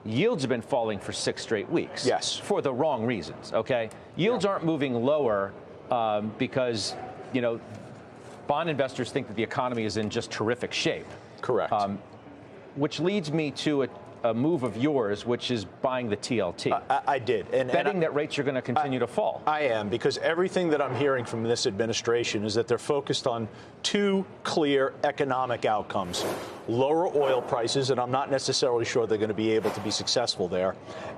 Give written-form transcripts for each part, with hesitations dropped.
yields have been falling for 6 straight weeks. Yes. For the wrong reasons, okay? Yields aren't moving lower because, you know, bond investors think that the economy is in just terrific shape. Correct. Which leads me to a move of yours, which is buying the TLT. I did. And betting that rates are going to continue to fall. I am, because everything that I'm hearing from this administration is that they're focused on 2 clear economic outcomes. Lower oil prices, and I'm not necessarily sure they're going to be able to be successful there,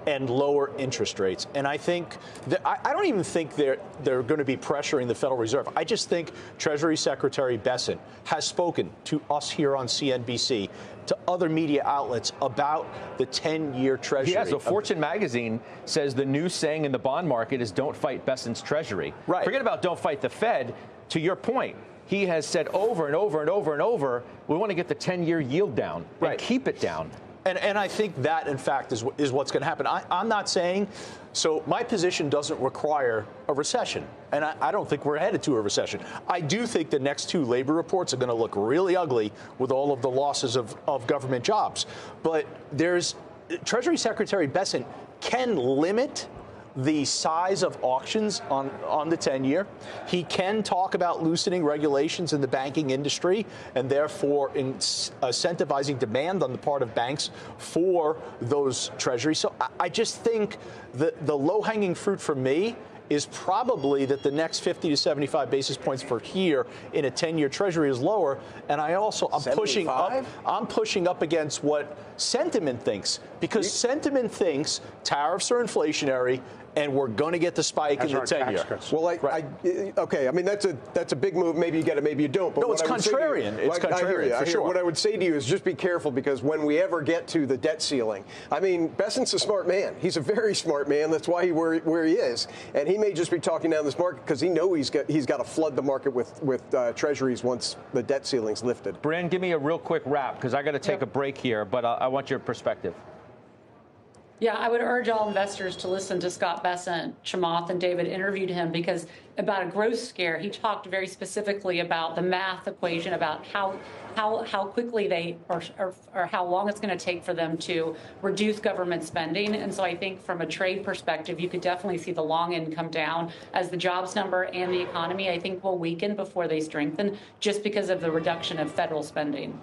and lower interest rates. And I think that I don't even think they're going to be pressuring the Federal Reserve. I just think Treasury Secretary Bessent has spoken to us here on CNBC, to other media outlets, about the 10-year Treasury. Yeah, so Fortune magazine says the new saying in the bond market is don't fight Bessent's Treasury. Right. Forget about don't fight the Fed. To your point, he has said over and over and over and over, we want to get the 10-year yield down and keep it down. And I think that, in fact, is what's going to happen. I'm not saying, so my position doesn't require a recession, and I don't think we're headed to a recession. I do think the next 2 labor reports are going to look really ugly with all of the losses of government jobs. But Treasury Secretary Bessent can limit the size of auctions on the 10-year. He can talk about loosening regulations in the banking industry and therefore incentivizing demand on the part of banks for those treasuries. So I just think that the low-hanging fruit for me is probably that the next 50 to 75 basis points for here in a 10-year Treasury is lower. And I'm pushing up against what sentiment thinks, because sentiment thinks tariffs are inflationary and we're going to get the spike in the 10-year. Well, okay. I mean, that's a big move. Maybe you get it, maybe you don't. But no, it's contrarian. It's contrarian, for sure. What I would say to you is just be careful, because when we ever get to the debt ceiling, I mean, Bessent's a smart man. He's a very smart man. That's why where he is. And he may just be talking down this market because he knows he's got to flood the market with treasuries once the debt ceiling's lifted. Brand, give me a real quick wrap, because I got to take a break here, but I want your perspective. Yeah, I would urge all investors to listen to Scott Bessent. Chamath and David interviewed him because about a growth scare, he talked very specifically about the math equation, about how quickly they or how long it's going to take for them to reduce government spending. And so I think from a trade perspective, you could definitely see the long end come down as the jobs number and the economy, I think, will weaken before they strengthen, just because of the reduction of federal spending.